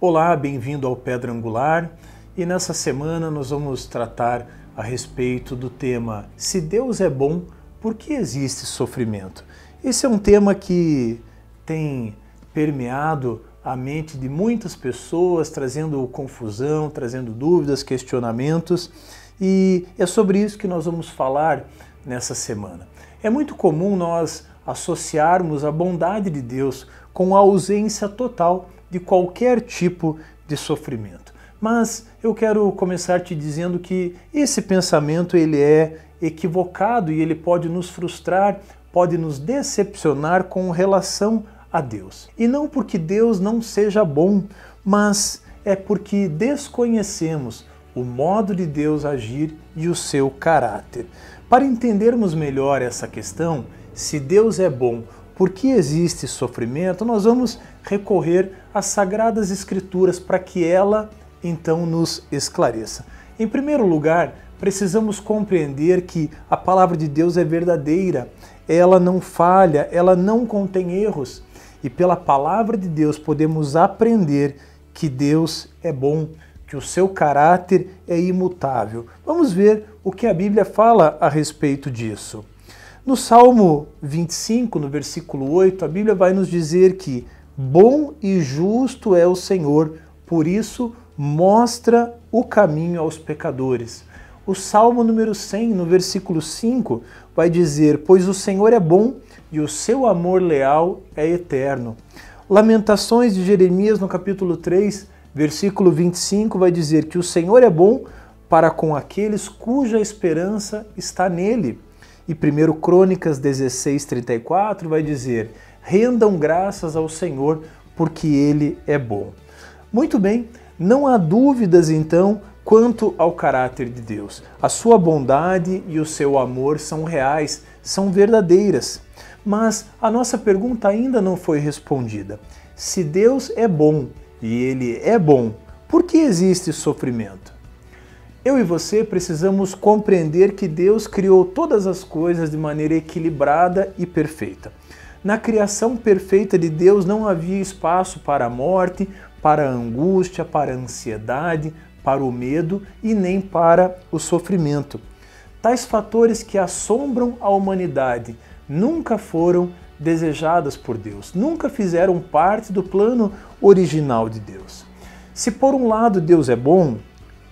Olá, bem-vindo ao Pedra Angular e nessa semana nós vamos tratar a respeito do tema Se Deus é bom, por que existe sofrimento? Esse é um tema que tem permeado a mente de muitas pessoas, trazendo confusão, trazendo dúvidas, questionamentos, e é sobre isso que nós vamos falar nessa semana. É muito comum nós associarmos a bondade de Deus com a ausência total de qualquer tipo de sofrimento. Mas eu quero começar te dizendo que esse pensamento ele é equivocado e ele pode nos frustrar, pode nos decepcionar com relação a Deus. E não porque Deus não seja bom, mas é porque desconhecemos o modo de Deus agir e o seu caráter. Para entendermos melhor essa questão, se Deus é bom, por que existe sofrimento, nós vamos recorrer às Sagradas Escrituras para que ela então nos esclareça. Em primeiro lugar, precisamos compreender que a palavra de Deus é verdadeira, ela não falha, ela não contém erros. E pela palavra de Deus podemos aprender que Deus é bom, que o seu caráter é imutável. Vamos ver o que a Bíblia fala a respeito disso. No Salmo 25, no versículo 8, a Bíblia vai nos dizer que bom e justo é o Senhor, por isso mostra o caminho aos pecadores. O Salmo número 100, no versículo 5, vai dizer, pois o Senhor é bom e o seu amor leal é eterno. Lamentações de Jeremias, no capítulo 3, versículo 25, vai dizer que o Senhor é bom para com aqueles cuja esperança está nele. E 1 Crônicas 16, 34 vai dizer, rendam graças ao Senhor, porque Ele é bom. Muito bem, não há dúvidas então quanto ao caráter de Deus. A sua bondade e o seu amor são reais, são verdadeiras. Mas a nossa pergunta ainda não foi respondida. Se Deus é bom e Ele é bom, por que existe sofrimento? Eu e você precisamos compreender que Deus criou todas as coisas de maneira equilibrada e perfeita. Na criação perfeita de Deus não havia espaço para a morte, para a angústia, para a ansiedade, para o medo e nem para o sofrimento. Tais fatores que assombram a humanidade nunca foram desejadas por Deus, nunca fizeram parte do plano original de Deus. Se por um lado Deus é bom,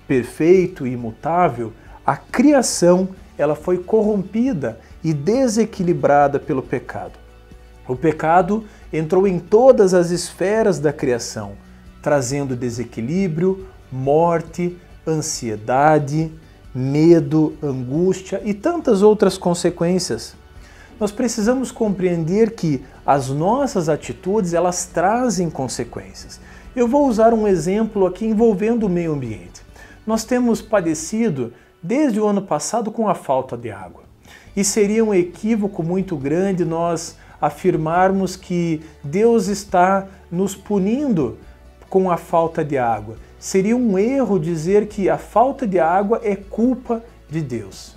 perfeito e imutável, a criação ela foi corrompida e desequilibrada pelo pecado. O pecado entrou em todas as esferas da criação, trazendo desequilíbrio, morte, ansiedade, medo, angústia e tantas outras consequências. Nós precisamos compreender que as nossas atitudes elas trazem consequências. Eu vou usar um exemplo aqui envolvendo o meio ambiente. Nós temos padecido desde o ano passado com a falta de água. E seria um equívoco muito grande nós afirmarmos que Deus está nos punindo com a falta de água. Seria um erro dizer que a falta de água é culpa de Deus.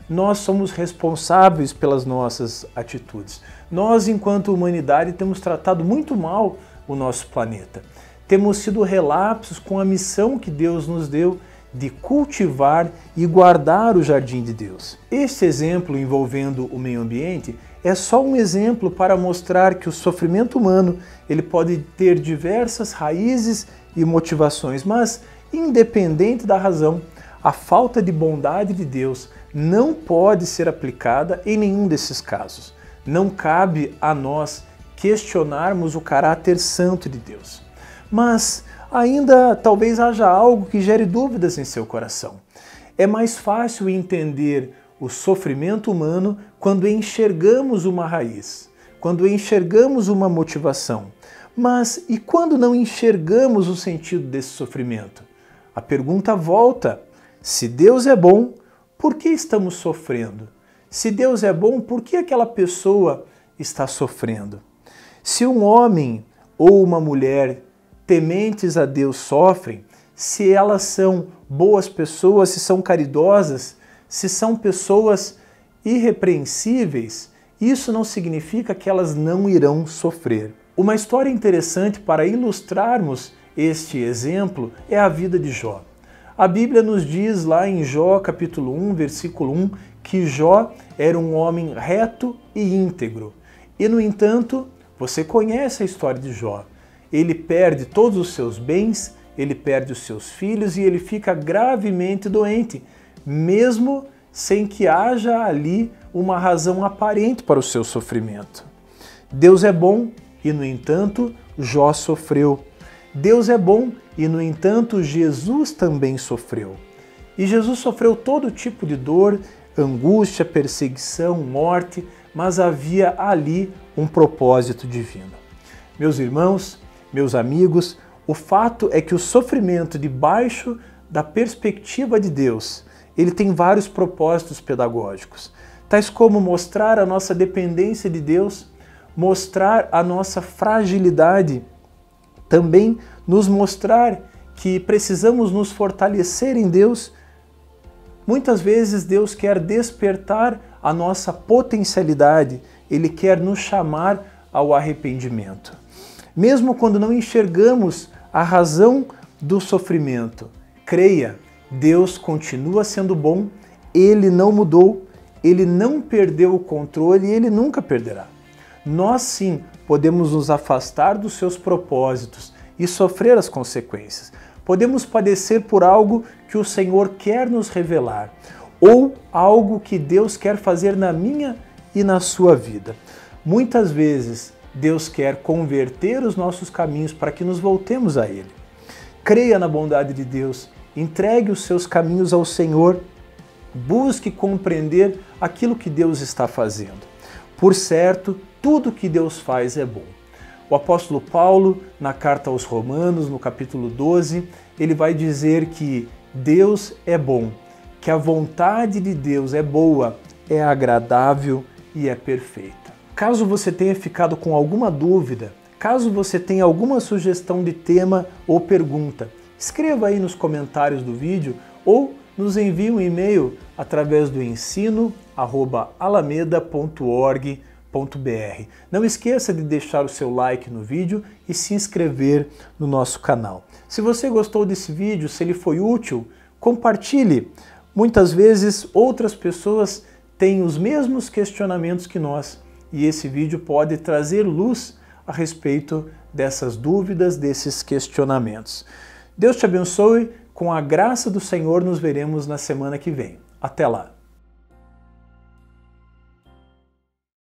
Nós somos responsáveis pelas nossas atitudes. Nós, enquanto humanidade, temos tratado muito mal o nosso planeta. Temos sido relapsos com a missão que Deus nos deu de cultivar e guardar o jardim de Deus. Este exemplo envolvendo o meio ambiente é só um exemplo para mostrar que o sofrimento humano ele pode ter diversas raízes e motivações, mas independente da razão, a falta de bondade de Deus não pode ser aplicada em nenhum desses casos. Não cabe a nós questionarmos o caráter santo de Deus. Mas ainda talvez haja algo que gere dúvidas em seu coração. É mais fácil entender o sofrimento humano quando enxergamos uma raiz, quando enxergamos uma motivação. Mas e quando não enxergamos o sentido desse sofrimento? A pergunta volta: se Deus é bom, por que estamos sofrendo? Se Deus é bom, por que aquela pessoa está sofrendo? Se um homem ou uma mulher tementes a Deus sofrem, se elas são boas pessoas, se são caridosas, se são pessoas irrepreensíveis, isso não significa que elas não irão sofrer. Uma história interessante para ilustrarmos este exemplo é a vida de Jó. A Bíblia nos diz lá em Jó capítulo 1, versículo 1, que Jó era um homem reto e íntegro. E no entanto, você conhece a história de Jó. Ele perde todos os seus bens, ele perde os seus filhos e ele fica gravemente doente, mesmo sem que haja ali uma razão aparente para o seu sofrimento. Deus é bom e, no entanto, Jó sofreu. Deus é bom e, no entanto, Jesus também sofreu. E Jesus sofreu todo tipo de dor, angústia, perseguição, morte, mas havia ali um propósito divino. Meus irmãos, meus amigos, o fato é que o sofrimento debaixo da perspectiva de Deus, ele tem vários propósitos pedagógicos, tais como mostrar a nossa dependência de Deus, mostrar a nossa fragilidade, também nos mostrar que precisamos nos fortalecer em Deus. Muitas vezes Deus quer despertar a nossa potencialidade, Ele quer nos chamar ao arrependimento. Mesmo quando não enxergamos a razão do sofrimento, creia, Deus continua sendo bom, Ele não mudou, Ele não perdeu o controle e Ele nunca perderá. Nós sim podemos nos afastar dos seus propósitos e sofrer as consequências. Podemos padecer por algo que o Senhor quer nos revelar, ou algo que Deus quer fazer na minha e na sua vida. Muitas vezes, Deus quer converter os nossos caminhos para que nos voltemos a Ele. Creia na bondade de Deus, entregue os seus caminhos ao Senhor, busque compreender aquilo que Deus está fazendo. Por certo, tudo que Deus faz é bom. O apóstolo Paulo, na carta aos Romanos, no capítulo 12, ele vai dizer que Deus é bom, que a vontade de Deus é boa, é agradável e é perfeita. Caso você tenha ficado com alguma dúvida, caso você tenha alguma sugestão de tema ou pergunta, escreva aí nos comentários do vídeo ou nos envie um e-mail através do ensino@alameda.org.br. Não esqueça de deixar o seu like no vídeo e se inscrever no nosso canal. Se você gostou desse vídeo, se ele foi útil, compartilhe. Muitas vezes outras pessoas têm os mesmos questionamentos que nós e esse vídeo pode trazer luz a respeito dessas dúvidas, desses questionamentos. Deus te abençoe, com a graça do Senhor nos veremos na semana que vem. Até lá!